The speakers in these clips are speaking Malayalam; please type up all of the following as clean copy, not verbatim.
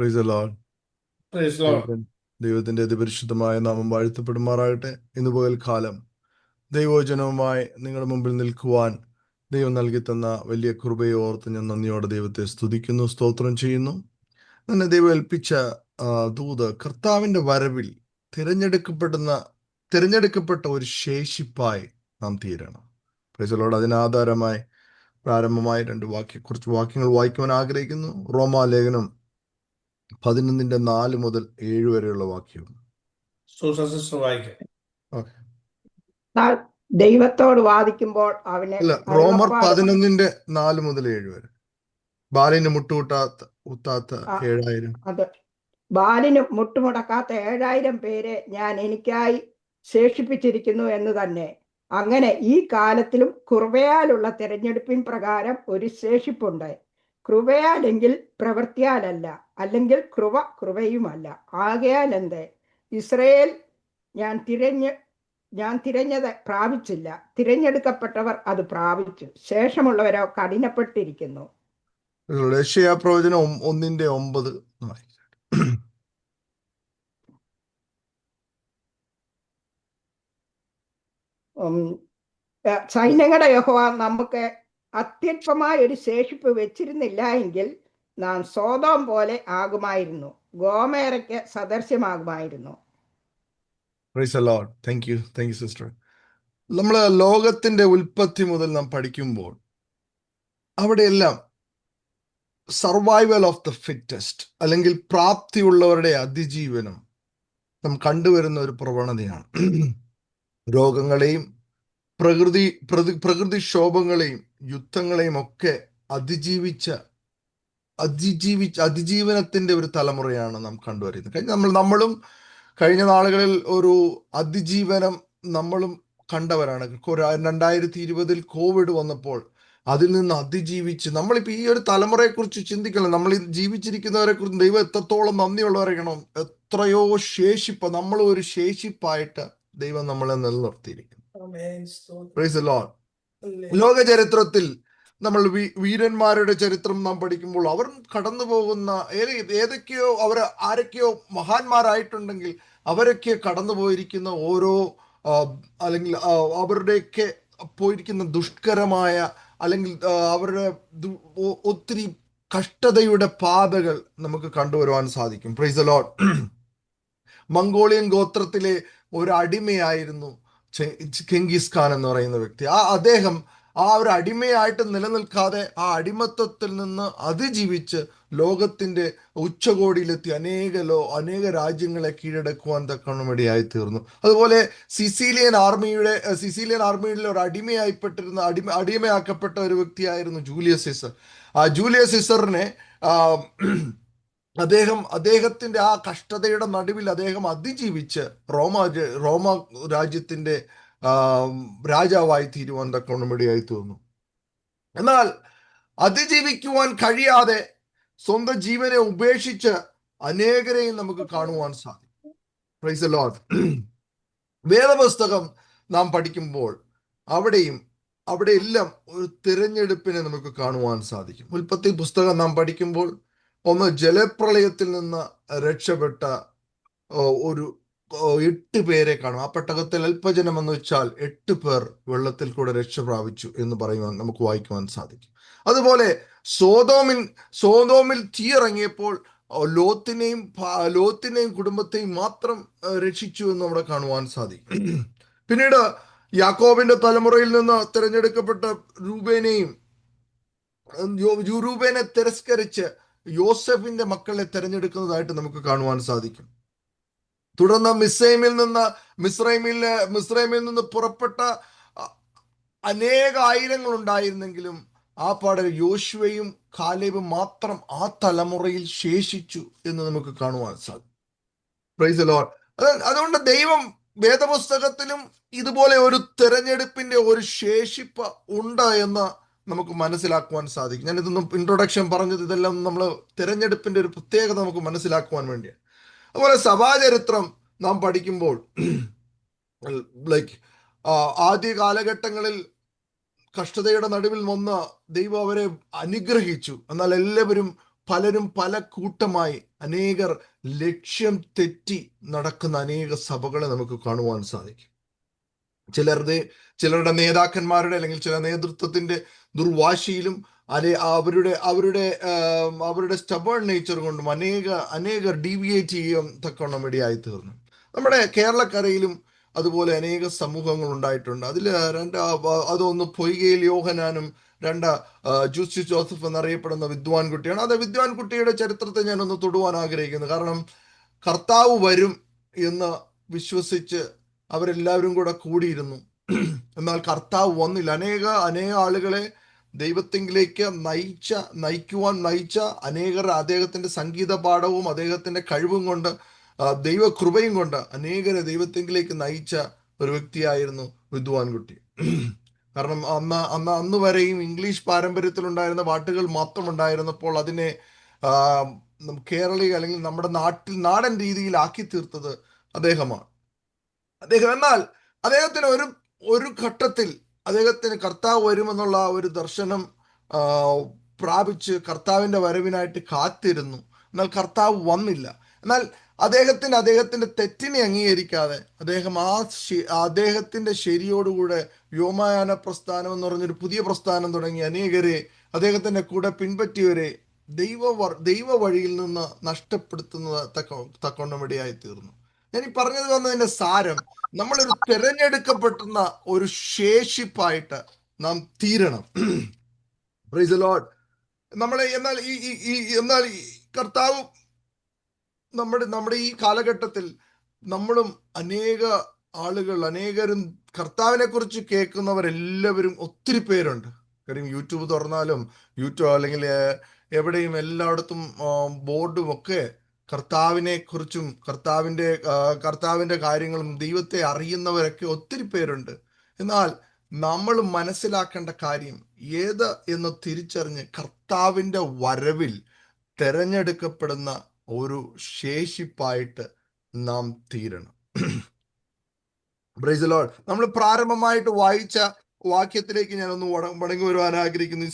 Price the Lord. Praise the Lord. ദൈവത്തിന്റെ അതിപരിശുദ്ധമായ നാമം വാഴ്ത്തപ്പെടുമാറാകട്ടെ. ഇന്ന് പകൽക്കാലം ദൈവവചനവുമായി നിങ്ങളുടെ മുമ്പിൽ നിൽക്കുവാൻ ദൈവം നൽകി തന്ന വലിയ കൃപയെ ഓർത്ത് ഞാൻ നന്ദിയോടെ ദൈവത്തെ സ്തുതിക്കുന്നു, സ്തോത്രം ചെയ്യുന്നു. എന്നെ ദൈവം ഏൽപ്പിച്ച ദൂത് കർത്താവിന്റെ വരവിൽ തിരഞ്ഞെടുക്കപ്പെട്ട ഒരു ശേഷിപ്പായി നാം തീരണം. Praise the lord. അതിനാധാരമായി പ്രാരംഭമായി കുറച്ച് വാക്യങ്ങൾ വായിക്കുവാൻ ആഗ്രഹിക്കുന്നു. റോമാലേഖനം 11:4 മുതൽ 7 വരെയുള്ള വാക്യം. Susan sister വായിക്കാം. ദൈവത്തോട് വാദിക്കുമ്പോൾ അവനെ റോമർ 11:4 മുതൽ 7 വരെ. ബാലിന് മുട്ടുമുട്ടാത്ത 7000. അത് ബാലിന് മുട്ടുമുടക്കാത്ത 7000 പേരെ ഞാൻ എനിക്കായി ശേഷിപ്പിച്ചിരിക്കുന്നു എന്ന് തന്നെ. അങ്ങനെ ഈ കാലത്തിലും കൃപയാലുള്ള തിരഞ്ഞെടുപ്പിൻ പ്രകാരം ഒരു ശേഷിപ്പുണ്ട്. കൃപയാലെങ്കിൽ പ്രവൃത്തിയാലല്ല, അല്ലെങ്കിൽ കൃപയുമല്ല. ആകയാൽ എന്ത്? ഇസ്രയേൽ ഞാൻ തിരഞ്ഞത് പ്രാപിച്ചില്ല, തിരഞ്ഞെടുക്കപ്പെട്ടവർ അത് പ്രാപിച്ചു. ശേഷമുള്ളവരോ കഠിനപ്പെട്ടിരിക്കുന്നു. യെശയ്യാ പ്രവചനം 1:9. സൈന്യങ്ങളുടെ യഹോവ നമുക്ക് അത്യല്പമായ ഒരു ശേഷിപ്പ് വെച്ചിരുന്നില്ല എങ്കിൽ നാം സോദോം പോലെ ആകുമായിരുന്നു, ഗോമേറയ്ക്ക് സദൃശ്യമാകുമായിരുന്നു. Thank you sister. നമ്മൾ ലോകത്തിന്റെ ഉൽപ്പത്തി മുതൽ നാം പഠിക്കുമ്പോൾ അവിടെയെല്ലാം സർവൈവൽ ഓഫ് ദ ഫിറ്റസ്റ്റ് അല്ലെങ്കിൽ പ്രാപ്തിയുള്ളവരുടെ അതിജീവനം നാം കണ്ടുവരുന്ന ഒരു പ്രവണതയാണ്. രോഗങ്ങളെയും പ്രകൃതിക്ഷോഭങ്ങളെയും യുദ്ധങ്ങളെയും ഒക്കെ അതിജീവനത്തിന്റെ ഒരു തലമുറയാണ് നാം കണ്ടുവരുന്നത്. നമ്മളും കഴിഞ്ഞ നാളുകളിൽ ഒരു അതിജീവനം നമ്മളും കണ്ടവരാണ്. 2020 കോവിഡ് വന്നപ്പോൾ അതിൽ നിന്ന് അതിജീവിച്ച് നമ്മളിപ്പോൾ ഈ ഒരു തലമുറയെ കുറിച്ച് ചിന്തിക്കണം. നമ്മൾ ജീവിച്ചിരിക്കുന്നവരെ കുറിച്ച് ദൈവം എത്രത്തോളം നന്ദിയുള്ളവരാകണം. എത്രയോ ശേഷിപ്പ്, നമ്മൾ ഒരു ശേഷിപ്പായിട്ട് ദൈവം നമ്മളെ നിലനിർത്തിയിരിക്കുന്നു. Price the Lord. ലോക ചരിത്രത്തിൽ നമ്മൾ വീരന്മാരുടെ ചരിത്രം നാം പഠിക്കുമ്പോൾ അവർ കടന്നു പോകുന്ന ആരൊക്കെയോ മഹാന്മാരായിട്ടുണ്ടെങ്കിൽ അവരൊക്കെ കടന്നു പോയിരിക്കുന്ന ഓരോ അല്ലെങ്കിൽ അവരുടെയൊക്കെ പോയിരിക്കുന്ന ദുഷ്കരമായ അല്ലെങ്കിൽ അവരുടെ ഒത്തിരി കഷ്ടതയുടെ പാതകൾ നമുക്ക് കണ്ടുവരുവാൻ സാധിക്കും. Praise the Lord. മംഗോളിയൻ ഗോത്രത്തിലെ ഒരു അടിമയായിരുന്നു ചെങ്കിസ് ഖാൻ എന്ന് പറയുന്ന വ്യക്തി. അദ്ദേഹം ഒരു അടിമയായിട്ട് നിലനിൽക്കാതെ ആ അടിമത്വത്തിൽ നിന്ന് അതിജീവിച്ച് ലോകത്തിന്റെ ഉച്ചകോടിയിലെത്തി അനേക രാജ്യങ്ങളെ കീഴടക്കുവാൻ തക്കവണ്ണം ഇടയായി തീർന്നു. അതുപോലെ സിസീലിയൻ ആർമിയിലെ ഒരു അടിമയാക്കപ്പെട്ട ഒരു വ്യക്തിയായിരുന്നു ജൂലിയസ് സീസർ. ജൂലിയസ് സീസറിനെ അദ്ദേഹത്തിന്റെ ആ കഷ്ടതയുടെ നടുവിൽ അദ്ദേഹം അതിജീവിച്ച് റോമ രാജ്യത്തിന്റെ രാജാവായി തീരുവാൻ തക്കവണ്ണം ഇടയായി തീർന്നു. എന്നാൽ അതിജീവിക്കുവാൻ കഴിയാതെ സ്വന്തം ജീവനെ ഉപേക്ഷിച്ച് അനേകരെയും നമുക്ക് കാണുവാൻ സാധിക്കും. Praise the Lord. വേദപുസ്തകം നാം പഠിക്കുമ്പോൾ അവിടെയെല്ലാം ഒരു തിരഞ്ഞെടുപ്പിനെ നമുക്ക് കാണുവാൻ സാധിക്കും. ഉൽപ്പത്തി പുസ്തകം നാം പഠിക്കുമ്പോൾ ഒന്ന് ജലപ്രളയത്തിൽ നിന്ന് രക്ഷപ്പെട്ട ഒരു 8 പേരെ കാണും. ആ പെട്ടകത്തിൽ അല്പജനം എന്ന് വെച്ചാൽ 8 പേർ വെള്ളത്തിൽ കൂടെ രക്ഷ പ്രാപിച്ചു എന്ന് പറയുവാൻ നമുക്ക് വായിക്കുവാൻ സാധിക്കും. അതുപോലെ സോതോമിൽ തീയിറങ്ങിയപ്പോൾ ലോത്തിനെയും കുടുംബത്തെയും മാത്രം രക്ഷിച്ചു എന്ന് അവിടെ കാണുവാൻ സാധിക്കും. പിന്നീട് യാക്കോബിന്റെ തലമുറയിൽ നിന്ന് തിരഞ്ഞെടുക്കപ്പെട്ട രൂബേനെ തിരസ്കരിച്ച് യോസെഫിന്റെ മക്കളെ തിരഞ്ഞെടുക്കുന്നതായിട്ട് നമുക്ക് കാണുവാൻ സാധിക്കും. തുടർന്ന് മിസ്രൈമിൽ നിന്ന് പുറപ്പെട്ട അനേക ആയിരങ്ങൾ ഉണ്ടായിരുന്നെങ്കിലും ആ പാടെ യോശുവയും കാലേബും മാത്രം ആ തലമുറയിൽ ശേഷിച്ചു എന്ന് നമുക്ക് കാണുവാൻ സാധിക്കും. Praise the Lord. അതുകൊണ്ട് ദൈവം വേദപുസ്തകത്തിലും ഇതുപോലെ ഒരു തിരഞ്ഞെടുപ്പിന്റെ ഒരു ശേഷിപ്പ് ഉണ്ട് എന്ന് നമുക്ക് മനസ്സിലാക്കുവാൻ സാധിക്കും. ഞാനിതൊന്നും ഇൻട്രൊഡക്ഷൻ പറഞ്ഞത് ഇതെല്ലാം നമ്മൾ തിരഞ്ഞെടുപ്പിന്റെ ഒരു പ്രത്യേകത നമുക്ക് മനസ്സിലാക്കുവാൻ വേണ്ടിയാണ്. അതുപോലെ സഭാചരിത്രം നാം പഠിക്കുമ്പോൾ ആദ്യ കാലഘട്ടങ്ങളിൽ കഷ്ടതയുടെ നടുവിൽ വന്ന് ദൈവം അവരെ അനുഗ്രഹിച്ചു. എന്നാൽ എല്ലാവരും പലരും പല കൂട്ടമായി അനേകർ ലക്ഷ്യം തെറ്റി നടക്കുന്ന അനേക സഭകളെ നമുക്ക് കാണുവാൻ സാധിക്കും. ചിലരുടെ നേതാക്കന്മാരുടെ അല്ലെങ്കിൽ ചില നേതൃത്വത്തിന്റെ ദുർവാശിയിലും അവരുടെ സ്റ്റബേൺ നേച്ചർ കൊണ്ടും അനേകർ ഡീവിയേറ്റ് ചെയ്യാൻ തക്കവണ്ണം ഇടയായി തീർന്നു. നമ്മുടെ കേരളക്കരയിലും അതുപോലെ അനേക സമൂഹങ്ങൾ ഉണ്ടായിട്ടുണ്ട്. അതൊന്ന് പൊയ്കയിൽ യോഹനാനും ജൂസി ജോസഫ് എന്നറിയപ്പെടുന്ന വിദ്വാൻ കുട്ടിയാണ്. അത് വിദ്വാൻ കുട്ടിയുടെ ചരിത്രത്തെ ഞാനൊന്ന് തൊടുവാൻ ആഗ്രഹിക്കുന്നു. കാരണം കർത്താവ് വരും എന്ന് വിശ്വസിച്ച് അവരെല്ലാവരും കൂടെ കൂടിയിരുന്നു. എന്നാൽ കർത്താവ് വന്നില്ല. അനേക ആളുകളെ ദൈവത്തിലേക്ക് നയിക്കുവാൻ നയിച്ച അനേകർ അദ്ദേഹത്തിന്റെ സംഗീത പാഠവും അദ്ദേഹത്തിന്റെ കഴിവും കൊണ്ട് ദൈവകൃപയും കൊണ്ട് അനേകരെ ദൈവത്തിലേക്ക് നയിച്ച ഒരു വ്യക്തിയായിരുന്നു വിദ്വാൻ കുട്ടി. കാരണം അന്ന് വരെയും ഇംഗ്ലീഷ് പാരമ്പര്യത്തിലുണ്ടായിരുന്ന പാട്ടുകൾ മാത്രം ഉണ്ടായിരുന്നപ്പോൾ അതിനെ കേരളീയ അല്ലെങ്കിൽ നമ്മുടെ നാടൻ രീതിയിലാക്കി തീർത്തത് അദ്ദേഹമാണ്. എന്നാൽ അദ്ദേഹത്തിന് ഒരു ഘട്ടത്തിൽ അദ്ദേഹത്തിന് കർത്താവ് വരുമെന്നുള്ള ഒരു ദർശനം പ്രാപിച്ച് കർത്താവിന്റെ വരവിനായിട്ട് കാത്തിരുന്നു. എന്നാൽ കർത്താവ് വന്നില്ല. എന്നാൽ അദ്ദേഹത്തിന്റെ തെറ്റിനെ അംഗീകരിക്കാതെ അദ്ദേഹത്തിന്റെ ശരിയോടുകൂടെ വ്യോമയാന പ്രസ്ഥാനം എന്ന് പറഞ്ഞൊരു പുതിയ പ്രസ്ഥാനം തുടങ്ങി അനേകരെ അദ്ദേഹത്തിന്റെ കൂടെ പിൻപറ്റിയവരെ ദൈവ വഴിയിൽ നിന്ന് നഷ്ടപ്പെടുത്തുന്നത് തക്കവണ്ണം ഇടയായി തീർന്നു. ഞാൻ ഈ പറഞ്ഞത് വന്നതിന്റെ സാരം, നമ്മളൊരു തിരഞ്ഞെടുക്കപ്പെടുന്ന ഒരു ശേഷിപ്പായിട്ട് നാം തീരണം. Praise the Lord. എന്നാൽ ഈ കർത്താവ് നമ്മുടെ ഈ കാലഘട്ടത്തിൽ നമ്മളും അനേകരും കർത്താവിനെ കുറിച്ച് കേൾക്കുന്നവരെല്ലാവരും ഒത്തിരി പേരുണ്ട്. കാര്യം യൂട്യൂബ് തുറന്നാലും അല്ലെങ്കിൽ എവിടെയും എല്ലായിടത്തും ബോർഡും ഒക്കെ കർത്താവിനെ കുറിച്ചും കർത്താവിന്റെ കാര്യങ്ങളും ദൈവത്തെ അറിയുന്നവരൊക്കെ ഒത്തിരി പേരുണ്ട്. എന്നാൽ നമ്മൾ മനസ്സിലാക്കേണ്ട കാര്യം ഏത് എന്ന് തിരിച്ചറിഞ്ഞ് കർത്താവിന്റെ വരവിൽ തെരഞ്ഞെടുക്കപ്പെടുന്ന ഒരു ശേഷിപ്പായിട്ട് നാം തീരണം. Praise the Lord. നമ്മൾ പ്രാരംഭമായിട്ട് വായിച്ച വാക്യത്തിലേക്ക് ഞാനൊന്ന് മടങ്ങി വരുവാൻ ആഗ്രഹിക്കുന്നു.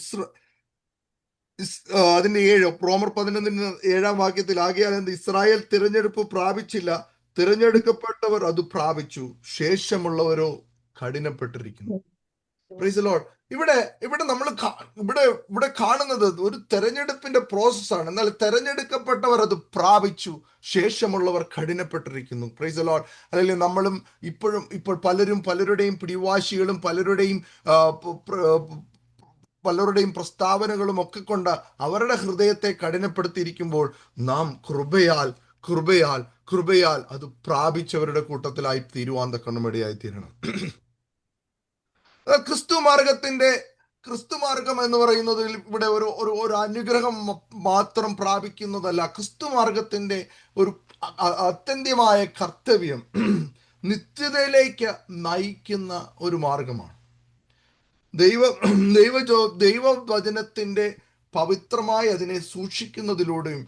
അതിന്റെ 7 റോമർ 11:7 വാക്യത്തിൽ, ആകയാൽ ഇസ്രായേൽ തിരഞ്ഞെടുപ്പ് പ്രാപിച്ചില്ല, തിരഞ്ഞെടുക്കപ്പെട്ടവർ അത് പ്രാപിച്ചു, ശേഷമുള്ളവരോ കഠിനപ്പെട്ടിരിക്കുന്നു. Praise the lord. ഇവിടെ നമ്മൾ ഇവിടെ കാണുന്നത് ഒരു തെരഞ്ഞെടുപ്പിന്റെ പ്രോസസ്സാണ്. എന്നാൽ തെരഞ്ഞെടുക്കപ്പെട്ടവർ അത് പ്രാപിച്ചു, ശേഷമുള്ളവർ കഠിനപ്പെട്ടിരിക്കുന്നു. Praise the lord. അല്ലെങ്കിൽ നമ്മളും ഇപ്പോൾ പലരുടെയും പിടിവാശികളും പലരുടെയും പ്രസ്താവനകളും ഒക്കെ കൊണ്ട് അവരുടെ ഹൃദയത്തെ കഠിനപ്പെടുത്തിയിരിക്കുമ്പോൾ നാം കൃപയാൽ അത് പ്രാപിച്ചവരുടെ കൂട്ടത്തിലായി തീരുവാൻ തക്കവണ്ണം ഇടയായി തീരണം. ക്രിസ്തുമാർഗം എന്ന് പറയുന്നതിൽ ഇവിടെ ഒരു അനുഗ്രഹം മാത്രം പ്രാപിക്കുന്നതല്ല. ക്രിസ്തുമാർഗത്തിന്റെ ഒരു അത്യന്ത്യമായ കർത്തവ്യം നിത്യതയിലേക്ക് നയിക്കുന്ന ഒരു മാർഗമാണ്. ദൈവവചനത്തിന്റെ പവിത്രമായി അതിനെ സൂക്ഷിക്കുന്നതിലൂടെയും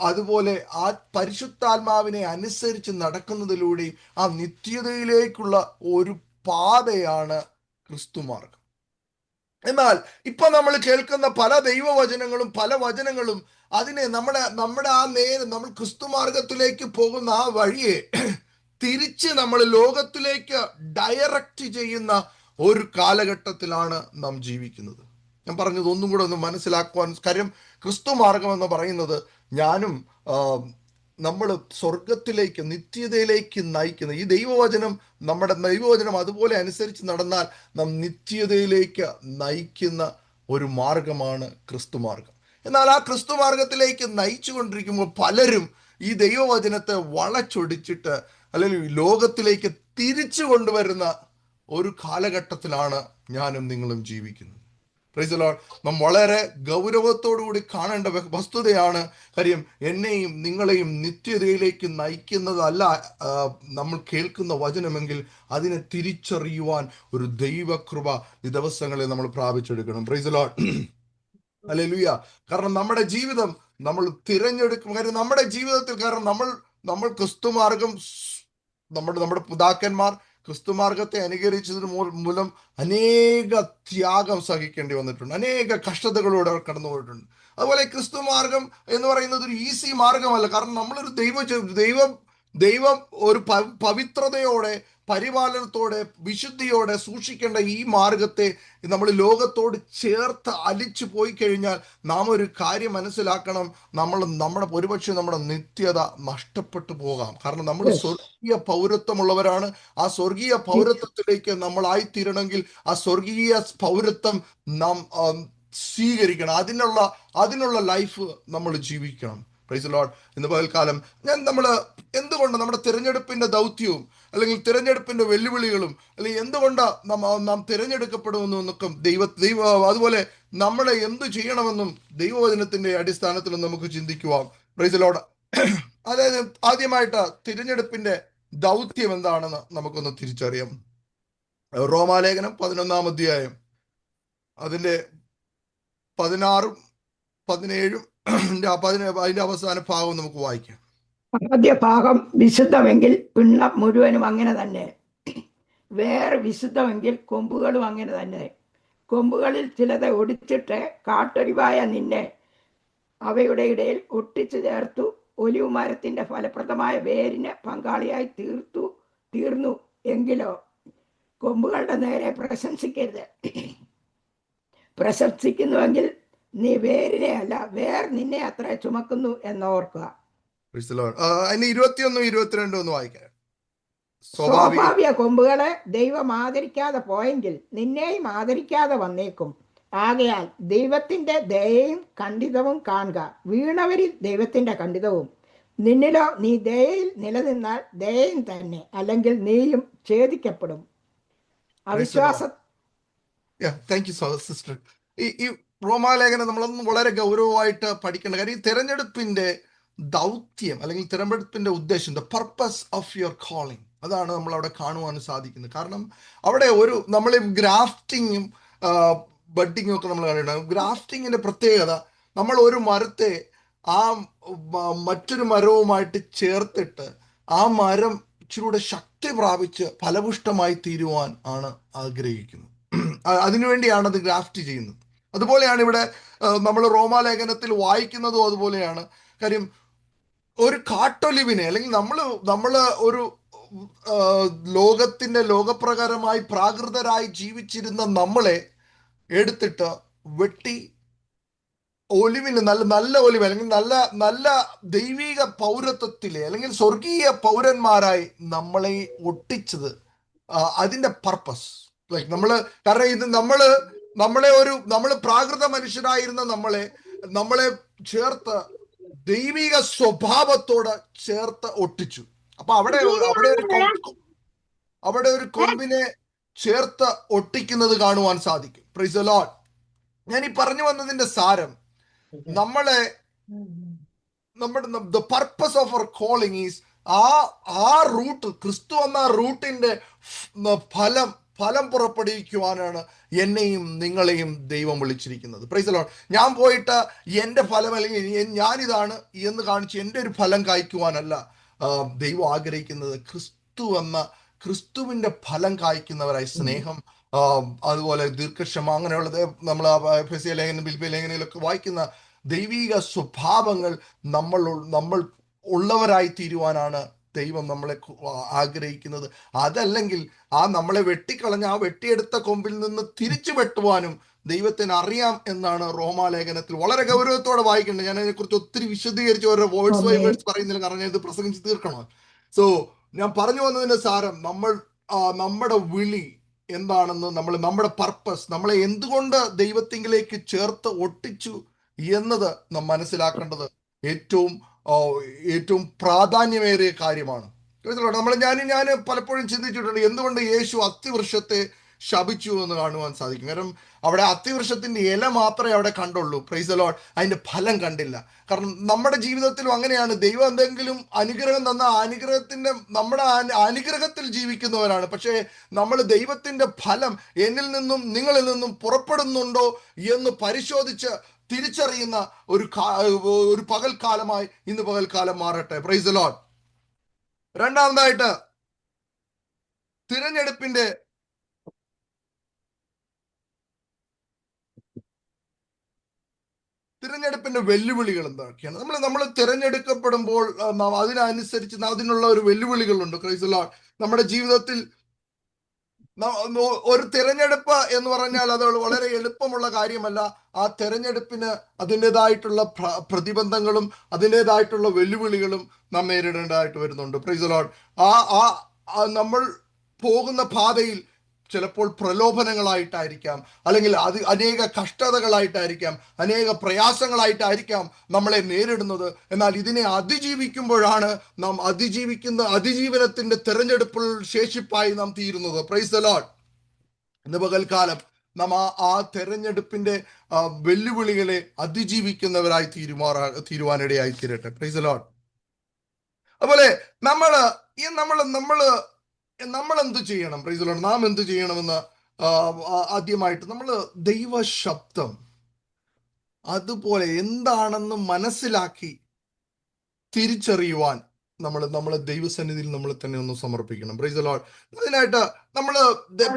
അതുപോലെ ആ പരിശുദ്ധാത്മാവിനെ അനുസരിച്ച് നടക്കുന്നതിലൂടെയും ആ നിത്യതയിലേക്കുള്ള ഒരു പാതയാണ് ക്രിസ്തുമാർഗം. എന്നാൽ ഇപ്പൊ നമ്മൾ കേൾക്കുന്ന പല പല വചനങ്ങളും അതിനെ നമ്മൾ ക്രിസ്തുമാർഗത്തിലേക്ക് പോകുന്ന ആ വഴിയെ തിരിച്ച് നമ്മൾ ലോകത്തിലേക്ക് ഡയറക്റ്റ് ചെയ്യുന്ന ഒരു കാലഘട്ടത്തിലാണ് നാം ജീവിക്കുന്നത്. ഞാൻ പറഞ്ഞത് ഒന്നും കൂടെ ഒന്ന് മനസ്സിലാക്കുവാൻ. കാര്യം ക്രിസ്തുമാർഗം എന്ന് പറയുന്നത് നമ്മൾ സ്വർഗത്തിലേക്ക് നിത്യതയിലേക്ക് നയിക്കുന്ന ഈ നമ്മുടെ ദൈവവചനം അതുപോലെ അനുസരിച്ച് നടന്നാൽ നാം നിത്യതയിലേക്ക് നയിക്കുന്ന ഒരു മാർഗമാണ് ക്രിസ്തുമാർഗം. എന്നാൽ ആ ക്രിസ്തുമാർഗത്തിലേക്ക് നയിച്ചു കൊണ്ടിരിക്കുമ്പോൾ പലരും ഈ ദൈവവചനത്തെ വളച്ചൊടിച്ചിട്ട് അല്ലെങ്കിൽ ലോകത്തിലേക്ക് തിരിച്ചു കൊണ്ടുവരുന്ന ഒരു കാലഘട്ടത്തിലാണ് ഞാനും നിങ്ങളും ജീവിക്കുന്നത്. Price the Lord. നാം വളരെ ഗൗരവത്തോടുകൂടി കാണേണ്ട വസ്തുതയാണ്. കാര്യം എന്നെയും നിങ്ങളെയും നിത്യതയിലേക്ക് നയിക്കുന്നതല്ല നമ്മൾ കേൾക്കുന്ന വചനമെങ്കിൽ അതിനെ തിരിച്ചറിയുവാൻ ഒരു ദൈവകൃപ ഈ ദിവസങ്ങളിൽ നമ്മൾ പ്രാപിച്ചെടുക്കണം. Praise the lord. ഹല്ലേലൂയ. കാരണം നമ്മുടെ ജീവിതം നമ്മൾ തിരഞ്ഞെടുക്കും. കാര്യം നമ്മുടെ ജീവിതത്തിൽ, കാരണം നമ്മൾ ക്രിസ്തുമാർഗം നമ്മുടെ പിതാക്കന്മാർ ക്രിസ്തു മാർഗത്തെ അനുകരിച്ചതിന് മൂലം അനേക ത്യാഗം സഹിക്കേണ്ടി വന്നിട്ടുണ്ട്, അനേക കഷ്ടതകളോടെ അവർ കടന്നു പോയിട്ടുണ്ട്. അതുപോലെ ക്രിസ്തു മാർഗം എന്ന് പറയുന്നത് ഒരു ഈസി മാർഗമല്ല. കാരണം നമ്മളൊരു ദൈവം ഒരു പവിത്രതയോടെ, പരിപാലനത്തോടെ, വിശുദ്ധിയോടെ സൂക്ഷിക്കേണ്ട ഈ മാർഗത്തെ നമ്മൾ ലോകത്തോട് ചേർത്ത് അലിച്ചു പോയി കഴിഞ്ഞാൽ നാം ഒരു കാര്യം മനസ്സിലാക്കണം, ഒരുപക്ഷെ നമ്മുടെ നിത്യത നഷ്ടപ്പെട്ടു പോകാം. കാരണം നമ്മൾ സ്വർഗീയ പൗരത്വമുള്ളവരാണ്. ആ സ്വർഗീയ പൗരത്വത്തിലേക്ക് നമ്മൾ ആയിത്തീരണമെങ്കിൽ ആ സ്വർഗീയ പൗരത്വം നാം സ്വീകരിക്കണം. അതിനുള്ള ലൈഫ് നമ്മൾ ജീവിക്കണം. Price the Lord. ഇന്ന് പകൽക്കാലം നമ്മൾ എന്തുകൊണ്ട് നമ്മുടെ തിരഞ്ഞെടുപ്പിന്റെ ദൗത്യവും അല്ലെങ്കിൽ തിരഞ്ഞെടുപ്പിന്റെ വെല്ലുവിളികളും അല്ലെങ്കിൽ എന്തുകൊണ്ട് നാം തിരഞ്ഞെടുക്കപ്പെടുമെന്നും എന്നൊക്കെ അതുപോലെ നമ്മളെ എന്തു ചെയ്യണമെന്നും ദൈവവചനത്തിന്റെ അടിസ്ഥാനത്തിൽ നമുക്ക് ചിന്തിക്കുവാം. Price the Lord. അതായത് ആദ്യമായിട്ട് തിരഞ്ഞെടുപ്പിന്റെ ദൗത്യം എന്താണെന്ന് നമുക്കൊന്ന് തിരിച്ചറിയാം. റോമാലേഖനം 11-ാം അധ്യായം അതിന്റെ 16-ഉം 17-ഉം അതിന്റെ അവസാന ഭാഗം നമുക്ക് വായിക്കാം. ആദ്യ ഭാഗം വിശുദ്ധമെങ്കിൽ പിണ്ണം മുഴുവനും അങ്ങനെ തന്നെ, വേറെ വിശുദ്ധമെങ്കിൽ കൊമ്പുകളും അങ്ങനെ തന്നെ. കൊമ്പുകളിൽ ചിലത് ഒടിച്ചിട്ട് കാട്ടൊലിവായ നിന്നെ അവയുടെ ഇടയിൽ ഒട്ടിച്ചു ചേർത്തു. ഒലിവ് മരത്തിന്റെ ഫലപ്രദമായ വേരിന് പങ്കാളിയായി തീർന്നു. എങ്കിലോ കൊമ്പുകളുടെ നേരെ പ്രശംസിക്കരുത്. പ്രശംസിക്കുന്നുവെങ്കിൽ നീ വേരിനെ അല്ല, വേർ നിന്നെ അത്ര ചുമക്കുന്നു എന്നോർക്കുക. 21-22 ഒന്ന് വായിക്കാം. സ്വാഭാവിക കൊമ്പുകളെ ദൈവം ആദരിക്കാതെ പോയെങ്കിൽ നിന്നെയും ആദരിക്കാതെ വന്നേക്കും. ആകയാൽ ദൈവത്തിന്റെ ദയയും ഖണ്ഡിതവും കാണുക, വീണവരിൽ ദൈവത്തിന്റെ ഖണ്ഡിതവും. നിന്നിലോ നീ ദയയിൽ നിലനിന്നാൽ ദയയും തന്നെ, അല്ലെങ്കിൽ നീയും ഛേദിക്കപ്പെടും. അവിശ്വാസ സിസ്റ്റർ, ഈ റോമാലേഖനം നമ്മളൊന്നും വളരെ ഗൗരവമായിട്ട് പഠിക്കേണ്ട കാര്യം, ഈ തെരഞ്ഞെടുപ്പിന്റെ ദൗത്യം അല്ലെങ്കിൽ തിരഞ്ഞെടുപ്പിന്റെ ഉദ്ദേശം, the purpose of your calling, അതാണ് നമ്മൾ അവിടെ കാണുവാൻ സാധിക്കുന്നത്. കാരണം അവിടെ നമ്മൾ ഗ്രാഫ്റ്റിങ്ങും ബഡ്ഡിങ്ങും ഒക്കെ നമ്മൾ കണ്ടിട്ടുണ്ട്. ഗ്രാഫ്റ്റിങ്ങിന്റെ പ്രത്യേകത, നമ്മൾ ഒരു മരത്തെ മറ്റൊരു മരവുമായിട്ട് ചേർത്തിട്ട് ആ മരം ഇച്ചിരൂടെ ശക്തി പ്രാപിച്ച് ഫലപുഷ്ടമായി തീരുവാൻ ആണ് ആഗ്രഹിക്കുന്നത്. അതിനുവേണ്ടിയാണ് അത് ഗ്രാഫ്റ്റ് ചെയ്യുന്നത്. അതുപോലെയാണ് ഇവിടെ നമ്മൾ റോമാലേഖനത്തിൽ വായിക്കുന്നതും അതുപോലെയാണ്. കാര്യം ഒരു കാട്ടൊലിവിനെ അല്ലെങ്കിൽ നമ്മൾ ഒരു ലോകപ്രകാരമായി പ്രാകൃതരായി ജീവിച്ചിരുന്ന നമ്മളെ എടുത്തിട്ട് വെട്ടി ഒലിവിന് നല്ല ഒലിവ് അല്ലെങ്കിൽ നല്ല ദൈവിക പൗരത്വത്തിലെ അല്ലെങ്കിൽ സ്വർഗീയ പൗരന്മാരായി നമ്മളെ ഒട്ടിച്ചത്, അതിന്റെ പർപ്പസ് കാരണം ഇത് നമ്മൾ പ്രാകൃത മനുഷ്യരായിരുന്ന നമ്മളെ ചേർത്ത് ദൈവിക സ്വഭാവത്തോട് ചേർത്ത് ഒട്ടിച്ചു. അപ്പൊ അവിടെ ഒരു കൊമ്പിനെ ചേർത്ത് ഒട്ടിക്കുന്നത് കാണുവാൻ സാധിക്കും. Praise the Lord. ഞാൻ ഈ പറഞ്ഞു വന്നതിന്റെ സാരം, the purpose of our calling is ആ റൂട്ട്, ക്രിസ്തു എന്ന റൂട്ടിന്റെ ഫലം പുറപ്പെടുവിക്കുവാനാണ് എന്നെയും നിങ്ങളെയും ദൈവം വിളിച്ചിരിക്കുന്നത്. Praise the Lord. ഞാൻ പോയിട്ട് എൻ്റെ ഫലം അല്ലെങ്കിൽ ഞാനിതാണ് എന്ന് കാണിച്ച് എൻ്റെ ഒരു ഫലം കായ്ക്കുവാനല്ല ദൈവം ആഗ്രഹിക്കുന്നത്. ക്രിസ്തുവിന്റെ ഫലം കായ്ക്കുന്നവരായി, സ്നേഹം, അതുപോലെ ദീർഘക്ഷമ, അങ്ങനെയുള്ളത് നമ്മൾ ഫെസിയ ലേഖനം, ബിൽബിയ ലേഖനയിലൊക്കെ വായിക്കുന്ന ദൈവിക സ്വഭാവങ്ങൾ നമ്മൾ ഉള്ളവരായി തീരുവാനാണ് ദൈവം നമ്മളെ ആഗ്രഹിക്കുന്നത്. അതല്ലെങ്കിൽ നമ്മളെ വെട്ടിക്കളഞ്ഞ വെട്ടിയെടുത്ത കൊമ്പിൽ നിന്ന് തിരിച്ചു വെട്ടുവാനും ദൈവത്തിന് അറിയാം എന്നാണ് റോമാലേഖനത്തിൽ വളരെ ഗൗരവത്തോടെ വായിക്കേണ്ടത്. ഞാൻ അതിനെക്കുറിച്ച് ഒത്തിരി വിശദീകരിച്ച് ഓരോ വേർഡ്സ് ബൈ വേർഡ്സ് പറയുന്നില്ല, കാരണം ഞാൻ ഇത് പ്രസംഗിച്ച് തീർക്കണം. സോ ഞാൻ പറഞ്ഞു വന്നതിന്റെ സാരം, നമ്മുടെ വിളി എന്താണെന്ന്, നമ്മുടെ പർപ്പസ്, നമ്മളെ എന്തുകൊണ്ട് ദൈവത്തിങ്കിലേക്ക് ചേർത്ത് ഒട്ടിച്ചു എന്നത് നാം മനസ്സിലാക്കേണ്ടത് ഏറ്റവും പ്രാധാന്യമേറിയ കാര്യമാണ്. ഞാൻ പലപ്പോഴും ചിന്തിച്ചിട്ടുണ്ട്, എന്തുകൊണ്ട് യേശു അത്തിവൃക്ഷത്തെ ശപിച്ചു എന്ന് കാണുവാൻ സാധിക്കും. കാരണം അവിടെ അത്തിവൃക്ഷത്തിന്റെ ഇല മാത്രമേ അവിടെ കണ്ടുള്ളൂ. Praise the lord. അതിന്റെ ഫലം കണ്ടില്ല. കാരണം നമ്മുടെ ജീവിതത്തിലും അങ്ങനെയാണ്. ദൈവം എന്തെങ്കിലും അനുഗ്രഹം തന്ന നമ്മുടെ അനുഗ്രഹത്തിൽ ജീവിക്കുന്നവരാണ്. പക്ഷേ നമ്മൾ ദൈവത്തിന്റെ ഫലം എന്നിൽ നിന്നും നിങ്ങളിൽ നിന്നും പുറപ്പെടുന്നുണ്ടോ എന്ന് പരിശോധിച്ച് തിരിച്ചറിയുന്ന ഒരു പകൽക്കാലമായി ഇന്ന് പകൽക്കാലം മാറട്ടെ. Price the Lord. രണ്ടാമതായിട്ട് തിരഞ്ഞെടുപ്പിന്റെ വെല്ലുവിളികൾ എന്തൊക്കെയാണ്? നമ്മൾ തിരഞ്ഞെടുക്കപ്പെടുമ്പോൾ അതിനനുസരിച്ച് അതിനുള്ള ഒരു വെല്ലുവിളികളുണ്ട്. ക്രൈസ്ത ലോർഡ്. നമ്മുടെ ജീവിതത്തിൽ ഒരു തിരഞ്ഞെടുപ്പ് എന്ന് പറഞ്ഞാൽ അത് വളരെ എളുപ്പമുള്ള കാര്യമല്ല. ആ തിരഞ്ഞെടുപ്പിന് അതിൻ്റെതായിട്ടുള്ള പ്രതിബന്ധങ്ങളും അതിൻ്റെതായിട്ടുള്ള വെല്ലുവിളികളും നാം നേരിടേണ്ടതായിട്ട് വരുന്നുണ്ട്. Price the Lord. നമ്മൾ പോകുന്ന പാതയിൽ ചിലപ്പോൾ പ്രലോഭനങ്ങളായിട്ടായിരിക്കാം, അല്ലെങ്കിൽ അനേക കഷ്ടതകളായിട്ടായിരിക്കാം, അനേക പ്രയാസങ്ങളായിട്ടായിരിക്കാം നമ്മളെ നേരിടുന്നത്. എന്നാൽ ഇതിനെ അതിജീവിക്കുമ്പോഴാണ് നാം അതിജീവനത്തിന്റെ തെരഞ്ഞെടുപ്പിൽ ശേഷിപ്പായി നാം തീരുന്നത്. Price the Lord. ഇന്ന് പകൽക്കാലം നാം ആ തെരഞ്ഞെടുപ്പിന്റെ വെല്ലുവിളികളെ അതിജീവിക്കുന്നവരായി തീരുവാനിടയായി തീരട്ടെ. Price the Lord. അതുപോലെ നമ്മൾ എന്ത് ചെയ്യണം? Price the Lord. നാം എന്ത് ചെയ്യണമെന്ന് ആദ്യമായിട്ട് നമ്മൾ ദൈവശബ്ദം അതുപോലെ എന്താണെന്ന് മനസ്സിലാക്കി തിരിച്ചറിയുവാൻ നമ്മൾ ദൈവസന്നിധിയിൽ നമ്മൾ തന്നെ ഒന്ന് സമർപ്പിക്കണം. Price the Lord. അതിനായിട്ട്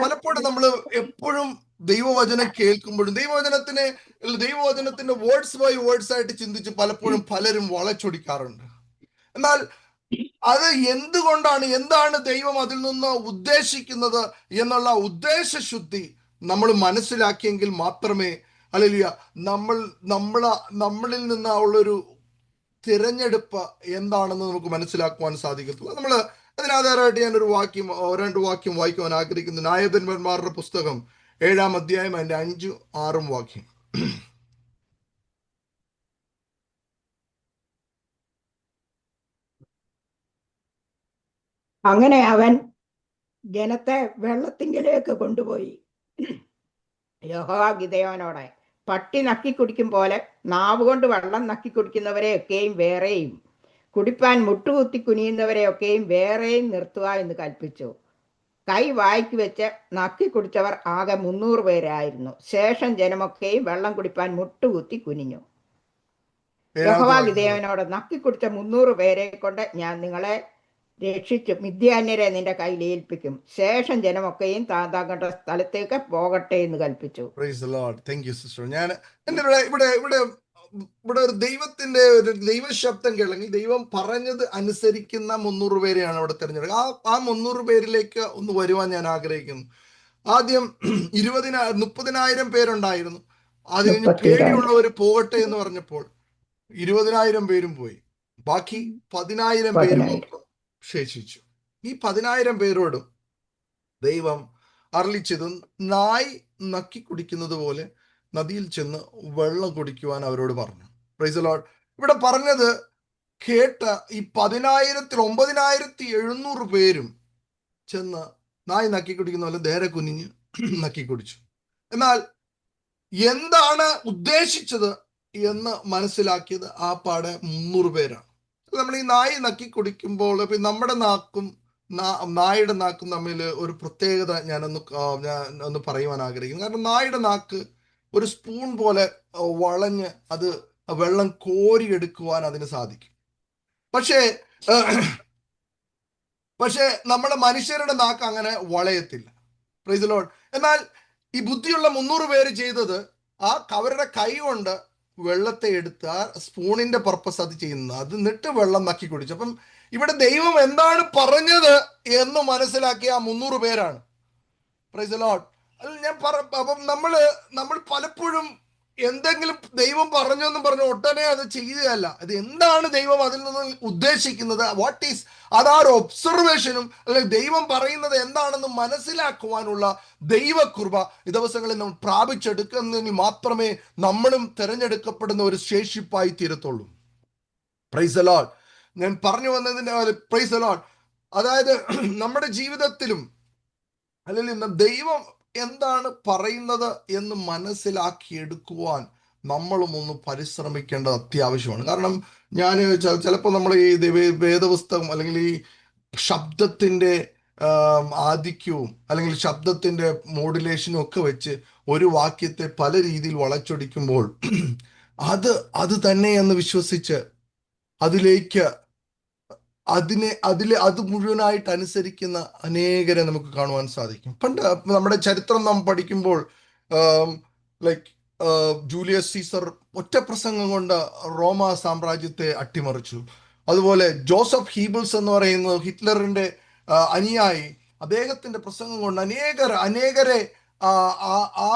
പലപ്പോഴും നമ്മൾ എപ്പോഴും ദൈവവചനം കേൾക്കുമ്പോഴും ദൈവവചനത്തിന്റെ വേർഡ്സ് ബൈ വേർഡ്സ് ആയിട്ട് ചിന്തിച്ച് പലപ്പോഴും പലരും വളച്ചൊടിക്കാറുണ്ട്. എന്നാൽ അത് എന്താണ് ദൈവം അതിൽ നിന്ന് ഉദ്ദേശിക്കുന്നത് എന്നുള്ള ഉദ്ദേശശുദ്ധി നമ്മൾ മനസ്സിലാക്കിയെങ്കിൽ മാത്രമേ ഹല്ലേലൂയ നമ്മളിൽ നിന്ന് ഉള്ളൊരു തിരഞ്ഞെടുപ്പ് എന്താണെന്ന് നമുക്ക് മനസ്സിലാക്കുവാൻ സാധിക്കത്തുള്ളൂ. അതിനാധാരമായിട്ട് ഞാൻ രണ്ട് വാക്യം വായിക്കുവാൻ ആഗ്രഹിക്കുന്നു. ന്യായാധിപന്മാരുടെ പുസ്തകം 7-ാം അധ്യായം അതിന്റെ 5-6 വാക്യം. അങ്ങനെ അവൻ ജനത്തെ വെള്ളത്തിങ്കിലേക്ക് കൊണ്ടുപോയി. യഹോവ ഗിദെയോനോട്, പട്ടി നക്കി കുടിക്കും പോലെ നാവുകൊണ്ട് വെള്ളം നക്കി കുടിക്കുന്നവരെയൊക്കെയും വേറെയും കുടിപ്പാൻ മുട്ടുകുത്തി കുനിയുന്നവരെയൊക്കെയും വേറെയും നിർത്തുക എന്ന് കൽപ്പിച്ചു. കൈ വായ്ക്ക് വെച്ച് നക്കി കുടിച്ചവർ ആകെ 300 പേരായിരുന്നു. ശേഷം ജനമൊക്കെയും വെള്ളം കുടിപ്പാൻ മുട്ടുകുത്തി കുനിഞ്ഞു. യഹോവ ഗിദെയോനോട്, നക്കി കുടിച്ച 300 പേരെ കൊണ്ട് ഞാൻ നിങ്ങളെ രക്ഷിച്ചു മിദ്യാന്യരെ നിന്റെ കയ്യിൽ ഏൽപ്പിക്കും. ശേഷം ജനമൊക്കെയും താങ്കളുടെ സ്ഥലത്തേക്ക് പോകട്ടെ എന്ന് കൽപ്പിച്ചു. Price the Lord. Thank you sister. ഞാൻ ഇവിടെ ഒരു ദൈവശബ്ദം കേൾക്കെങ്കിൽ ദൈവം പറഞ്ഞത് അനുസരിക്കുന്ന 300 പേരെയാണ് അവിടെ തിരഞ്ഞെടുക്കുക. ആ 300 പേരിലേക്ക് ഒന്ന് വരുവാൻ ഞാൻ ആഗ്രഹിക്കുന്നു. ആദ്യം 30,000 പേരുണ്ടായിരുന്നു. അത് കഴിഞ്ഞ് പേടിയുള്ളവർ പോകട്ടെ എന്ന് പറഞ്ഞപ്പോൾ 20,000 പേരും പോയി. ബാക്കി 10,000 പേര് മാത്രം ശേഷിച്ചു. ഈ 10,000 പേരോടും ദൈവം അരുളിച്ചത് നായ് നക്കി കുടിക്കുന്നത് പോലെ നദിയിൽ ചെന്ന് വെള്ളം കുടിക്കുവാൻ അവരോട് പറഞ്ഞു. Price the lord. ഇവിടെ പറഞ്ഞത് കേട്ട ഈ 9,700 പേരും ചെന്ന് നായ് നക്കി കുടിക്കുന്ന പോലെ നേരെ കുനിഞ്ഞ് നക്കി കുടിച്ചു. എന്നാൽ എന്താണ് ഉദ്ദേശിച്ചത് എന്ന് മനസ്സിലാക്കിയത് ആ പാടെ 300 പേരാണ്. നമ്മൾ ഈ നായ് നക്കി കുടിക്കുമ്പോൾ നമ്മുടെ നാക്കും നായുടെ നാക്കും തമ്മിൽ ഒരു പ്രത്യേകത ഞാൻ ഒന്ന് പറയുവാൻ ആഗ്രഹിക്കുന്നു. കാരണം നായുടെ നാക്ക് ഒരു സ്പൂൺ പോലെ വളഞ്ഞ് അത് വെള്ളം കോരിയെടുക്കുവാൻ അതിന് സാധിക്കും. പക്ഷേ നമ്മുടെ മനുഷ്യരുടെ നാക്ക് അങ്ങനെ വളയത്തില്ല. Price the Lord. എന്നാൽ ഈ ബുദ്ധിയുള്ള 300 പേര് ചെയ്തത് അവരുടെ കൈ കൊണ്ട് വെള്ളത്തെ എടുത്ത് ആ സ്പൂണിന്റെ പർപ്പസ് അത് ചെയ്യുന്നത്, അത് എന്നിട്ട് വെള്ളം നക്കി കുടിച്ചു. അപ്പം ഇവിടെ ദൈവം എന്താണ് പറഞ്ഞത് എന്ന് മനസ്സിലാക്കിയ ആ 300 പേരാണ്. Price the Lord. അപ്പം നമ്മൾ പലപ്പോഴും എന്തെങ്കിലും ദൈവം പറഞ്ഞു എന്ന് പറഞ്ഞ് ഒട്ടനെ അത് ചെയ്യുകയല്ല. അത് എന്താണ് ദൈവം അതിൽ നിന്ന് ഉദ്ദേശിക്കുന്നത്, അതൊരു ഒബ്സർവേഷനും അല്ലെങ്കിൽ ദൈവം പറയുന്നത് എന്താണെന്ന് മനസ്സിലാക്കുവാനുള്ള ദൈവകൃപ ഈ ദിവസങ്ങളിൽ നമ്മൾ പ്രാപിച്ചെടുക്കുന്നതിന് മാത്രമേ നമ്മളും തിരഞ്ഞെടുക്കപ്പെടുന്ന ഒരു ശേഷിപ്പായി തീരത്തുള്ളൂ. Praise the Lord. ഞാൻ പറഞ്ഞു വന്നതിന്റെ പ്രൈസ് ദി ലോർഡ്. അതായത് നമ്മുടെ ജീവിതത്തിലും അല്ലെങ്കിൽ ദൈവം എന്താണ് പറയുന്നത് എന്ന് മനസ്സിലാക്കിയെടുക്കുവാൻ നമ്മളും ഒന്ന് പരിശ്രമിക്കേണ്ടത് അത്യാവശ്യമാണ്. കാരണം ഞാൻ ചിലപ്പോൾ നമ്മൾ ഈ വേദപുസ്തകം അല്ലെങ്കിൽ ഈ ശബ്ദത്തിന്റെ ആധിക്യവും അല്ലെങ്കിൽ ശബ്ദത്തിന്റെ മോഡുലേഷനും ഒക്കെ വെച്ച് ഒരു വാക്യത്തെ പല രീതിയിൽ വളച്ചൊടിക്കുമ്പോൾ അത് തന്നെ എന്ന് വിശ്വസിച്ച് അതിലേക്ക് അത് മുഴുവനായിട്ട് അനുസരിക്കുന്ന അനേകരെ നമുക്ക് കാണുവാൻ സാധിക്കും. പണ്ട് നമ്മുടെ ചരിത്രം നാം പഠിക്കുമ്പോൾ ലൈക്ക് ജൂലിയസ് സീസർ ഒറ്റ പ്രസംഗം കൊണ്ട് റോമ സാമ്രാജ്യത്തെ അട്ടിമറിച്ചു. അതുപോലെ ജോസഫ് ഹീബിൾസ് എന്ന് പറയുന്നത് ഹിറ്റ്ലറിന്റെ അനുയായി, അദ്ദേഹത്തിന്റെ പ്രസംഗം കൊണ്ട് അനേകരെ ആ ആ- ആ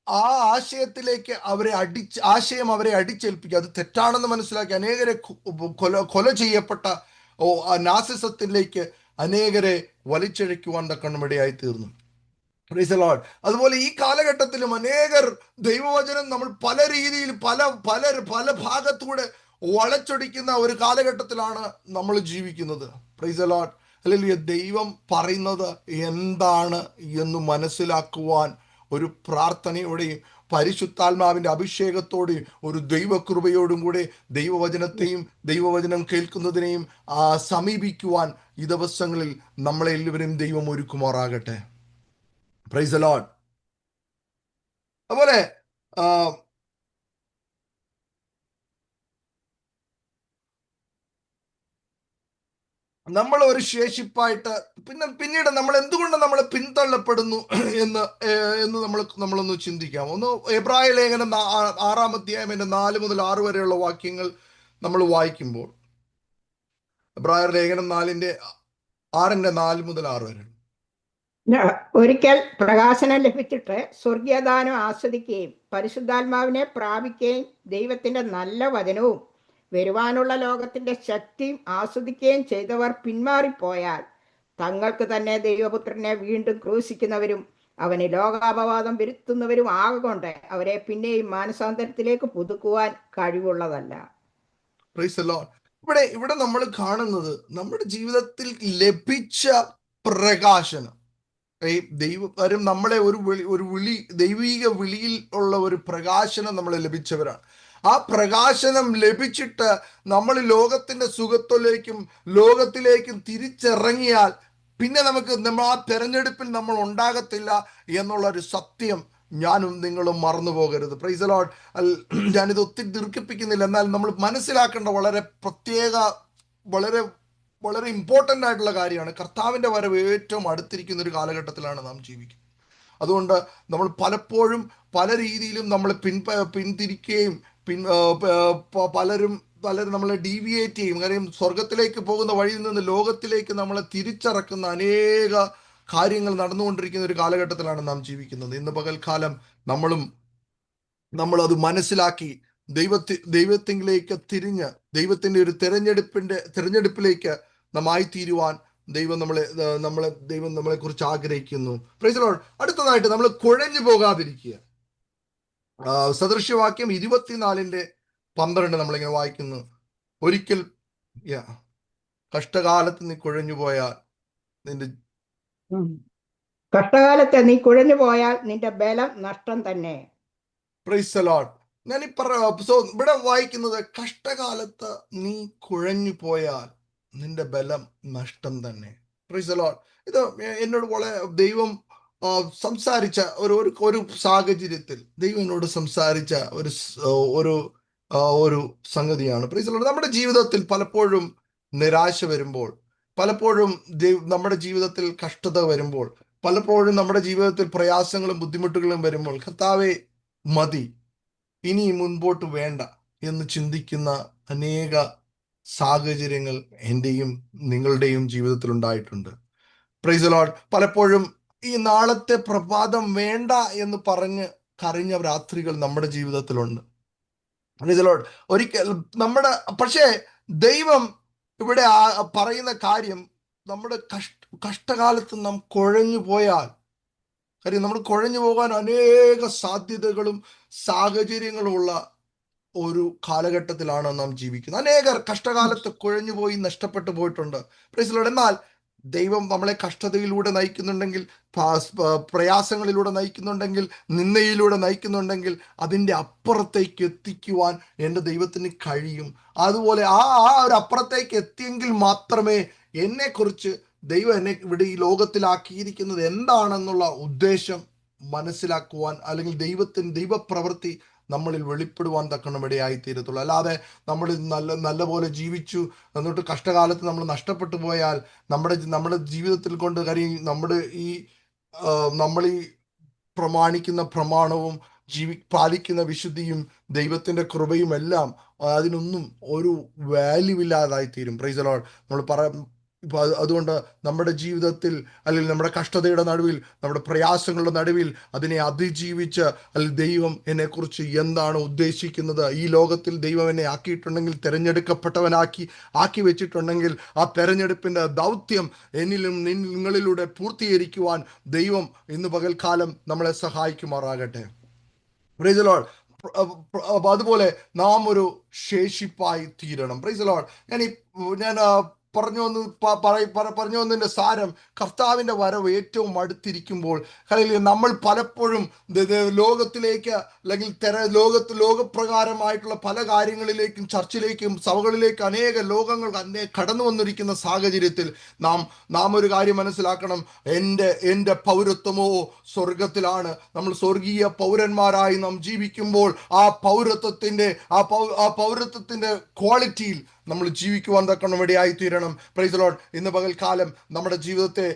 ആ ആശയത്തിലേക്ക് ആശയം അവരെ അടിച്ചേൽപ്പിക്കുക, അത് തെറ്റാണെന്ന് മനസ്സിലാക്കി അനേകരെ കൊല ചെയ്യപ്പെട്ട നാസിസത്തിലേക്ക് അനേകരെ വലിച്ചിഴയ്ക്കുവാൻ തക്കണമിടയായി തീർന്നു. Praise the Lord. അതുപോലെ ഈ കാലഘട്ടത്തിലും അനേകർ ദൈവവചനം നമ്മൾ പല രീതിയിൽ പല ഭാഗത്തൂടെ വളച്ചൊടിക്കുന്ന ഒരു കാലഘട്ടത്തിലാണ് നമ്മൾ ജീവിക്കുന്നത്. Price the lord. ഹല്ലേലൂയ. ദൈവം പറയുന്നത് എന്താണ് എന്ന് മനസ്സിലാക്കുവാൻ ഒരു പ്രാർത്ഥനയോടെയും പരിശുദ്ധാത്മാവിന്റെ അഭിഷേകത്തോടെയും ഒരു ദൈവകൃപയോടും കൂടെ ദൈവവചനം കേൾക്കുന്നതിനെയും സമീപിക്കുവാൻ ഈ ദിവസങ്ങളിൽ നമ്മളെല്ലാവരും ദൈവം ഒരുക്കുമാറാകട്ടെ. Price the Lord. അതുപോലെ നമ്മൾ ഒരു ശേഷിപ്പായിട്ട് പിന്നീട് നമ്മൾ എന്തുകൊണ്ട് നമ്മൾ പിന്തള്ളപ്പെടുന്നു എന്ന് നമ്മളൊന്ന് ചിന്തിക്കാം. ഒന്ന് എബ്രായ ലേഖനം 6-ാം അധ്യായം 4 മുതൽ 6 വരെയുള്ള വാക്യങ്ങൾ നമ്മൾ വായിക്കുമ്പോൾ, എബ്രായർ ലേഖനം 6-ന്റെ 4 മുതൽ 6 വരെ. ഒരിക്കൽ പ്രകാശനം ലഭിച്ചിട്ട് സ്വർഗീയദാനം ആസ്വദിക്കുകയും പരിശുദ്ധാത്മാവിനെ പ്രാപിക്കുകയും ദൈവത്തിന്റെ നല്ല വചനവും വരുവാനുള്ള ലോകത്തിന്റെ ശക്തിയും ആസ്വദിക്കുകയും ചെയ്തവർ പിന്മാറിപ്പോയാൽ തങ്ങൾക്ക് തന്നെ ദൈവപുത്രനെ വീണ്ടും ക്രൂശിക്കുന്നവരും അവന് ലോകാപവാദം വരുത്തുന്നവരും ആകൊണ്ട് അവരെ പിന്നെയും മാനസാന്തരത്തിലേക്ക് പുതുക്കുവാൻ കഴിവുള്ളതല്ല. ഇവിടെ നമ്മൾ കാണുന്നത് നമ്മുടെ ജീവിതത്തിൽ ലഭിച്ച പ്രകാശനം, ദൈവം നമ്മളെ ഒരു ദൈവിക വിളിയിൽ ഉള്ള ഒരു പ്രകാശനം നമ്മളെ ലഭിച്ചവരാണ്. ആ പ്രകാശനം ലഭിച്ചിട്ട് നമ്മൾ ലോകത്തിന്റെ ലോകത്തിലേക്കും തിരിച്ചിറങ്ങിയാൽ പിന്നെ നമ്മൾ ആ തെരഞ്ഞെടുപ്പിൽ നമ്മൾ ഉണ്ടാകത്തില്ല എന്നുള്ളൊരു സത്യം ഞാനും നിങ്ങളും മറന്നു പോകരുത്. Price the Lord. ഞാനിത് ഒത്തിരി ദീർഘിപ്പിക്കുന്നില്ല, എന്നാൽ നമ്മൾ മനസ്സിലാക്കേണ്ട വളരെ വളരെ ഇമ്പോർട്ടൻ്റ് ആയിട്ടുള്ള കാര്യമാണ്. കർത്താവിൻ്റെ വരവ് ഏറ്റവും അടുത്തിരിക്കുന്ന ഒരു കാലഘട്ടത്തിലാണ് നാം ജീവിക്കുന്നത്. അതുകൊണ്ട് നമ്മൾ പലപ്പോഴും പല രീതിയിലും നമ്മൾ പിന്തിരിക്കുകയും പലരും നമ്മളെ ഡീവിയേറ്റ് ചെയ്യും. കാര്യം സ്വർഗത്തിലേക്ക് പോകുന്ന വഴിയിൽ നിന്ന് ലോകത്തിലേക്ക് നമ്മളെ തിരിച്ചിറക്കുന്ന അനേക കാര്യങ്ങൾ നടന്നുകൊണ്ടിരിക്കുന്ന ഒരു കാലഘട്ടത്തിലാണ് നാം ജീവിക്കുന്നത്. ഇന്ന് പകൽക്കാലം നമ്മളത് മനസ്സിലാക്കി ദൈവത്തിലേക്ക് തിരിഞ്ഞ് ദൈവത്തിന്റെ ഒരു തെരഞ്ഞെടുപ്പിലേക്ക് നാം ആയിത്തീരുവാൻ ദൈവം നമ്മളെ കുറിച്ച് ആഗ്രഹിക്കുന്നു. Price the Lord. അടുത്തതായിട്ട് നമ്മൾ കുഴഞ്ഞു പോകാതിരിക്കുക. സദൃശ്യവാക്യം 24-ന്റെ 12 നമ്മളിങ്ങനെ വായിക്കുന്നു. ഒരിക്കൽ കഷ്ടകാലത്ത് നീ കുഴഞ്ഞു പോയാൽ നീ കുഴഞ്ഞു പോയാൽ നിന്റെ ബലം നഷ്ടം തന്നെ. Price the lord. ഇവിടെ വായിക്കുന്നത് കഷ്ടകാലത്ത് നീ കുഴഞ്ഞു പോയാൽ നിന്റെ ബലം നഷ്ടം തന്നെ. Price the Lord. ഇത് എന്നോട് ദൈവം സംസാരിച്ച ഒരു സാഹചര്യത്തിൽ ദൈവം എന്നോട് സംസാരിച്ച ഒരു സംഗതിയാണ്. Price the Lord. നമ്മുടെ ജീവിതത്തിൽ പലപ്പോഴും നിരാശ വരുമ്പോൾ, പലപ്പോഴും നമ്മുടെ ജീവിതത്തിൽ കഷ്ടത വരുമ്പോൾ, പലപ്പോഴും നമ്മുടെ ജീവിതത്തിൽ പ്രയാസങ്ങളും ബുദ്ധിമുട്ടുകളും വരുമ്പോൾ കർത്താവേ മതി, ഇനി മുൻപോട്ട് വേണ്ട എന്ന് ചിന്തിക്കുന്ന അനേക സാഹചര്യങ്ങൾ എൻ്റെയും നിങ്ങളുടെയും ജീവിതത്തിൽ ഉണ്ടായിട്ടുണ്ട്. Price the Lord. പലപ്പോഴും ഈ നാളത്തെ പ്രഭാതം വേണ്ട എന്ന് പറഞ്ഞ് കരഞ്ഞ രാത്രികൾ നമ്മുടെ ജീവിതത്തിലുണ്ട്. Price the Lord. പക്ഷേ ദൈവം ഇവിടെ പറയുന്ന കാര്യം, നമ്മുടെ കഷ്ടകാലത്ത് നാം കുഴഞ്ഞു പോയാൽ, കാര്യം നമ്മൾ കുഴഞ്ഞു പോകാൻ അനേക സാധ്യതകളും സാഹചര്യങ്ങളും ഉള്ള ഒരു കാലഘട്ടത്തിലാണ് നാം ജീവിക്കുന്നത്. അനേകർ കഷ്ടകാലത്ത് കുഴഞ്ഞു പോയി നഷ്ടപ്പെട്ടു പോയിട്ടുണ്ട്. Price the Lord. എന്നാൽ ദൈവം നമ്മളെ കഷ്ടതയിലൂടെ നയിക്കുന്നുണ്ടെങ്കിൽ, പ്രയാസങ്ങളിലൂടെ നയിക്കുന്നുണ്ടെങ്കിൽ, നിന്ദയിലൂടെ നയിക്കുന്നുണ്ടെങ്കിൽ അതിൻ്റെ അപ്പുറത്തേക്ക് എത്തിക്കുവാൻ എൻ്റെ ദൈവത്തിന് കഴിയും. അതുപോലെ ആ ഒരു അപ്പുറത്തേക്ക് എത്തിയെങ്കിൽ മാത്രമേ എന്നെക്കുറിച്ച് ദൈവം എന്നെ ഇവിടെ ഈ ലോകത്തിലാക്കിയിരിക്കുന്നത് എന്താണെന്നുള്ള ഉദ്ദേശം മനസ്സിലാക്കുവാൻ, അല്ലെങ്കിൽ ദൈവപ്രവൃത്തി നമ്മളിൽ വെളിപ്പെടുവാൻ തക്കണം ഇടയായി തീരത്തുള്ളൂ. അല്ലാതെ നമ്മൾ നല്ല പോലെ ജീവിച്ചു എന്നിട്ട് കഷ്ടകാലത്ത് നമ്മൾ നഷ്ടപ്പെട്ടു പോയാൽ നമ്മുടെ ജീവിതത്തിൽ കൊണ്ട് കാര്യം നമ്മൾ ഈ പ്രമാണിക്കുന്ന പ്രമാണവും പാലിക്കുന്ന വിശുദ്ധിയും ദൈവത്തിന്റെ കൃപയും എല്ലാം അതിനൊന്നും ഒരു വാല്യൂ ഇല്ലാതായി തീരും. Price the Lord. നമ്മൾ അതുകൊണ്ട് നമ്മുടെ ജീവിതത്തിൽ അല്ലെങ്കിൽ നമ്മുടെ കഷ്ടതയുടെ നടുവിൽ, നമ്മുടെ പ്രയാസങ്ങളുടെ നടുവിൽ അതിനെ അതിജീവിച്ച് അല്ലെങ്കിൽ ദൈവം എന്നെക്കുറിച്ച് എന്താണ് ഉദ്ദേശിക്കുന്നത്, ഈ ലോകത്തിൽ ദൈവം എന്നെ ആക്കിയിട്ടുണ്ടെങ്കിൽ, ആക്കി വെച്ചിട്ടുണ്ടെങ്കിൽ ആ തെരഞ്ഞെടുപ്പിന്റെ ദൗത്യം എന്നിലും നിങ്ങളിലൂടെ പൂർത്തീകരിക്കുവാൻ ദൈവം ഇന്ന് പകൽക്കാലം നമ്മളെ സഹായിക്കുമാറാകട്ടെ. Price the Lord. അതുപോലെ നാം ഒരു ശേഷിപ്പായി തീരണം. Praise the Lord. ഞാൻ പറഞ്ഞു വന്നതിന്റെ സാരം, കർത്താവിന്റെ വരവ് ഏറ്റവും അടുത്തിരിക്കുമ്പോൾ നമ്മൾ പലപ്പോഴും ലോകത്തിലേക്ക് അല്ലെങ്കിൽ ലോകപ്രകാരമായിട്ടുള്ള പല കാര്യങ്ങളിലേക്കും ചർച്ചിലേക്കും സഭകളിലേക്കും അനേക ലോകങ്ങൾ കടന്നു വന്നിരിക്കുന്ന സാഹചര്യത്തിൽ നാം ഒരു കാര്യം മനസ്സിലാക്കണം. എൻ്റെ പൗരത്വമോ സ്വർഗത്തിലാണ്. നമ്മൾ സ്വർഗീയ പൗരന്മാരായി നാം ജീവിക്കുമ്പോൾ ആ പൗരത്വത്തിന്റെ ക്വാളിറ്റിയിൽ നമ്മൾ ജീവിക്കുവാൻ തക്കണം ഇടയായി തീരണം. Praise the Lord. ഇന്ന് പകൽക്കാലം നമ്മുടെ ജീവിതത്തെ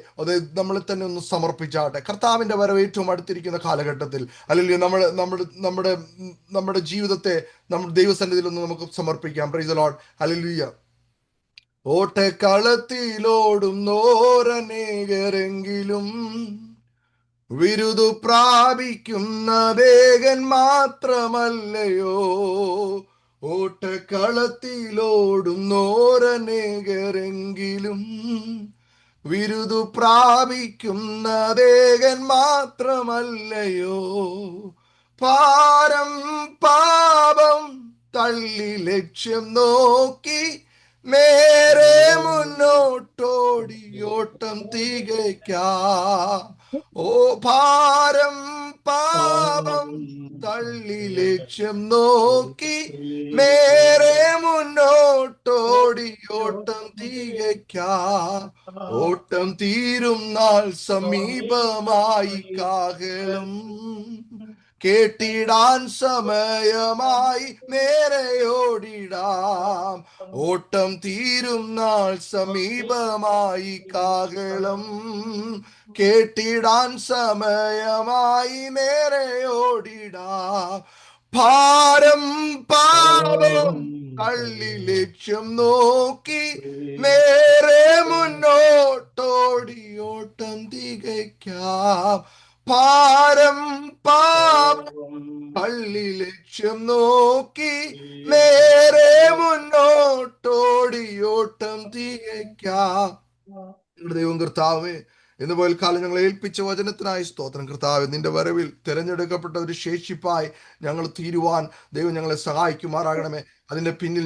നമ്മളെ തന്നെ ഒന്ന് സമർപ്പിച്ചാട്ടെ. കർത്താവിന്റെ വരവ് ഏറ്റവും അടുത്തിരിക്കുന്ന കാലഘട്ടത്തിൽ അല്ലെങ്കിൽ നമ്മുടെ ജീവിതത്തെ നമ്മൾ ദൈവസന്നിധിയിൽ ഒന്ന് നമുക്ക് സമർപ്പിക്കാം. Price the lord. ഹല്ലേലൂയ. ഓട്ടക്കളത്തിലോടുന്നോരനേകരെങ്കിലും വിരുദു പ്രാപിക്കുന്ന വേഗൻ മാത്രമല്ലയോ. ഓട്ടക്കളത്തിലോടുന്നോരനേകരെങ്കിലും വിരുദു പ്രാപിക്കുന്ന വേഗൻ മാത്രമല്ലയോ. പാപം തള്ളി ലക്ഷ്യം നോക്കി നേരെ മുന്നോട്ടോടി ഓട്ടം തികയ്ക്കാം. പാപം തള്ളി ലക്ഷ്യം നോക്കി നേരെ മുന്നോട്ടോടി ഓട്ടം തികയ്ക്കാം. ഓട്ടം തീരും നാൾ സമീപമായി, കാഹളം കേട്ടിടാൻ സമയമായി, നേരെ ഓടിടാം. ഓട്ടം തീരും നാൾ സമീപമായി, കാഹളം കേട്ടിടാൻ സമയമായി, നേരെ ഓടിടാം. പാപം തള്ളി ലക്ഷ്യം നോക്കി നേരെ മുന്നോട്ടോടി ഓട്ടം തികയ്ക്കാം. പാപം തള്ളി ലക്ഷ്യം നോക്കി നേരെ മുന്നോട്ടോടി ഓട്ടം തികയ്ക്കാം. ദൈവം കർത്താവേ, ഇന്ന് പകൽക്കാലം ഞങ്ങളെ ഏൽപ്പിച്ച വചനത്തിനായി സ്തോത്രം. കർത്താവേ, നിന്റെ വരവിൽ തിരഞ്ഞെടുക്കപ്പെട്ട ഒരു ശേഷിപ്പായി ഞങ്ങൾ തീരുവാൻ ദൈവം ഞങ്ങളെ സഹായിക്കുമാറാകണമേ. അതിന്റെ പിന്നിൽ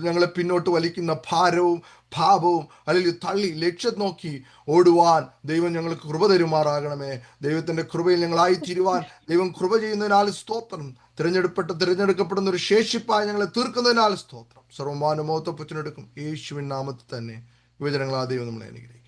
ഞങ്ങളെ പിന്നോട്ട് വലിക്കുന്ന ഭാരവും പാപവും അല്ലെങ്കിൽ തള്ളി ലക്ഷ്യം നോക്കി ഓടുവാൻ ദൈവം ഞങ്ങൾക്ക് കൃപ തരുമാറാകണമേ. ദൈവത്തിന്റെ കൃപയിൽ ഞങ്ങളായി തീരുവാൻ ദൈവം കൃപ ചെയ്യുന്നതിനാൽ സ്തോത്രം. തിരഞ്ഞെടുക്കപ്പെടുന്ന ഒരു ശേഷിപ്പായി ഞങ്ങളെ തീർക്കുന്നതിനാൽ സ്തോത്രം. സർവ്വമാനമോത്ത പുറ്റിനെടുക്കും യേശുവിൻ നാമത്തിൽ തന്നെ യുവജനങ്ങളാ ദൈവം നമ്മളെ അനുഗ്രഹിക്കും.